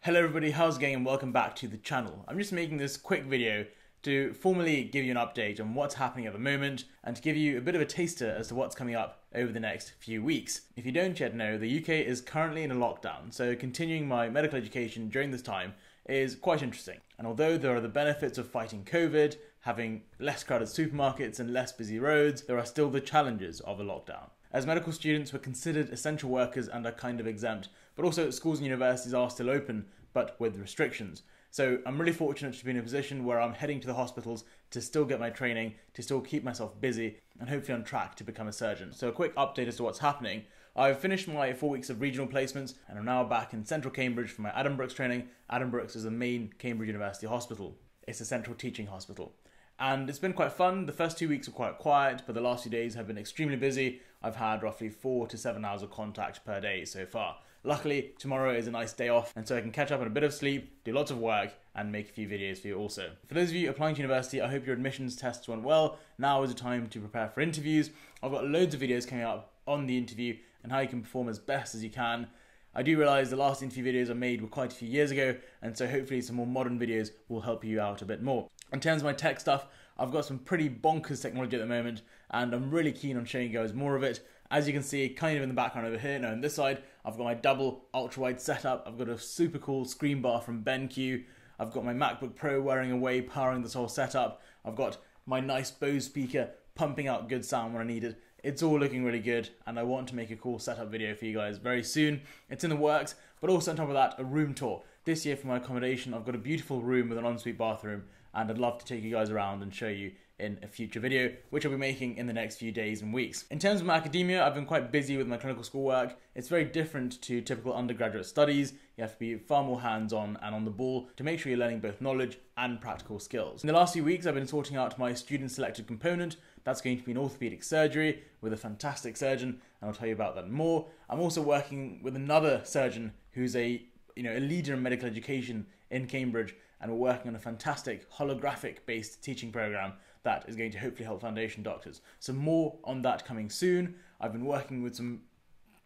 Hello everybody, how's it going and welcome back to the channel. I'm just making this quick video to formally give you an update on what's happening at the moment and to give you a bit of a taster as to what's coming up over the next few weeks. If you don't yet know, the UK is currently in a lockdown, so continuing my medical education during this time is quite interesting. And although there are the benefits of fighting COVID, having less crowded supermarkets and less busy roads, there are still the challenges of a lockdown. As medical students, we're considered essential workers and are kind of exempt, but also schools and universities are still open, but with restrictions. So I'm really fortunate to be in a position where I'm heading to the hospitals to still get my training, to still keep myself busy, and hopefully on track to become a surgeon. So a quick update as to what's happening. I've finished my 4 weeks of regional placements, and I'm now back in central Cambridge for my Addenbrooke's training. Addenbrooke's is the main Cambridge University hospital. It's a central teaching hospital. And it's been quite fun. The first 2 weeks were quite quiet, but the last few days have been extremely busy. I've had roughly 4 to 7 hours of contact per day so far. Luckily, tomorrow is a nice day off, and so I can catch up on a bit of sleep, do lots of work, and make a few videos for you also. For those of you applying to university, I hope your admissions tests went well. Now is the time to prepare for interviews. I've got loads of videos coming up on the interview and how you can perform as best as you can. I do realise the last interview videos I made were quite a few years ago, and so hopefully some more modern videos will help you out a bit more. In terms of my tech stuff, I've got some pretty bonkers technology at the moment, and I'm really keen on showing you guys more of it. As you can see, kind of in the background over here, now on this side, I've got my double ultra-wide setup. I've got a super cool screen bar from BenQ. I've got my MacBook Pro wearing away, powering this whole setup. I've got my nice Bose speaker pumping out good sound when I need it. It's all looking really good, and I want to make a cool setup video for you guys very soon. It's in the works, but also on top of that, a room tour. This year for my accommodation, I've got a beautiful room with an ensuite bathroom, and I'd love to take you guys around and show you in a future video, which I'll be making in the next few days and weeks. In terms of my academia, I've been quite busy with my clinical schoolwork. It's very different to typical undergraduate studies. You have to be far more hands-on and on the ball to make sure you're learning both knowledge and practical skills. In the last few weeks, I've been sorting out my student-selected component. That's going to be in orthopedic surgery with a fantastic surgeon, and I'll tell you about that more. I'm also working with another surgeon who's a leader in medical education in Cambridge, and we're working on a fantastic holographic-based teaching program that is going to hopefully help foundation doctors. So more on that coming soon. I've been working with some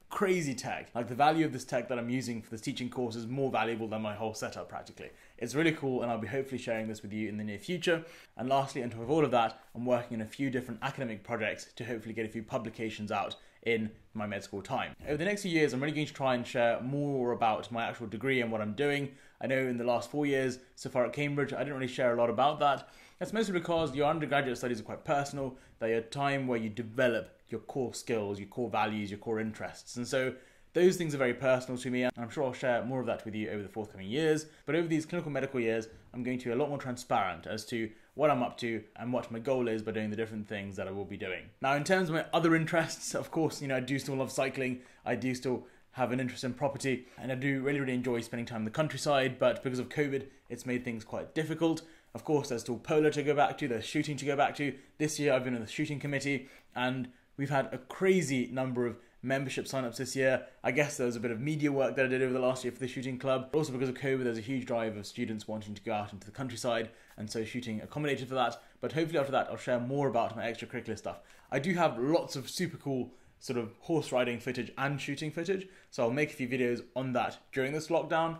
crazy tech. Like, the value of this tech that I'm using for this teaching course is more valuable than my whole setup practically. It's really cool, and I'll be hopefully sharing this with you in the near future. And lastly, on top of all of that, I'm working on a few different academic projects to hopefully get a few publications out in my med school time. Over the next few years, I'm really going to try and share more about my actual degree and what I'm doing. I know in the last 4 years so far at Cambridge, I didn't really share a lot about that. That's mostly because your undergraduate studies are quite personal. They're a time where you develop your core skills, your core values, your core interests. And so those things are very personal to me, and I'm sure I'll share more of that with you over the forthcoming years. But over these clinical medical years, I'm going to be a lot more transparent as to what I'm up to and what my goal is by doing the different things that I will be doing. Now, in terms of my other interests, of course, I do still love cycling. I do still have an interest in property, and I do really enjoy spending time in the countryside, but because of COVID, it's made things quite difficult. Of course, there's still polo to go back to, there's shooting to go back to. This year I've been in the shooting committee, and we've had a crazy number of membership sign-ups this year. I guess there was a bit of media work that I did over the last year for the shooting club. Also because of COVID, there's a huge drive of students wanting to go out into the countryside, and so shooting accommodated for that. But hopefully after that, I'll share more about my extracurricular stuff. I do have lots of super cool sort of horse riding footage and shooting footage, so I'll make a few videos on that during this lockdown.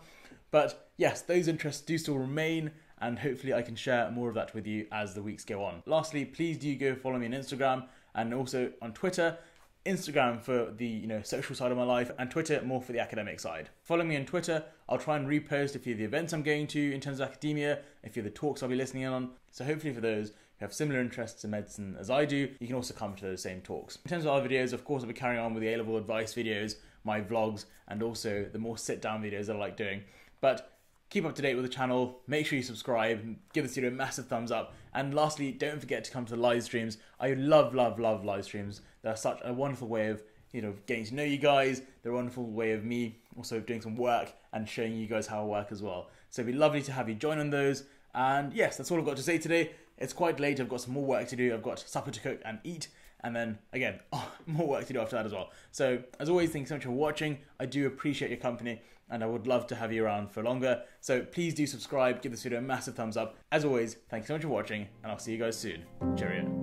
But yes, those interests do still remain, and hopefully I can share more of that with you as the weeks go on. Lastly, please do go follow me on Instagram and also on Twitter. Instagram for the social side of my life, and Twitter more for the academic side. Follow me on Twitter. I'll try and repost a few of the events I'm going to in terms of academia, a few of the talks I'll be listening in on. So hopefully for those who have similar interests in medicine as I do, you can also come to those same talks. In terms of other videos, of course, I'll be carrying on with the A-level advice videos, my vlogs, and also the more sit-down videos that I like doing. But keep up to date with the channel, make sure you subscribe, give this video a massive thumbs up, and lastly, don't forget to come to the live streams. I love live streams. They're such a wonderful way of getting to know you guys. They're a wonderful way of me also doing some work and showing you guys how I work as well. So it'd be lovely to have you join on those. And yes, that's all I've got to say today. It's quite late, I've got some more work to do. I've got supper to cook and eat, and then again, more work to do after that as well. So as always, thanks so much for watching. I do appreciate your company, and I would love to have you around for longer. So please do subscribe, give this video a massive thumbs up. As always, thanks so much for watching, and I'll see you guys soon. Cheerio.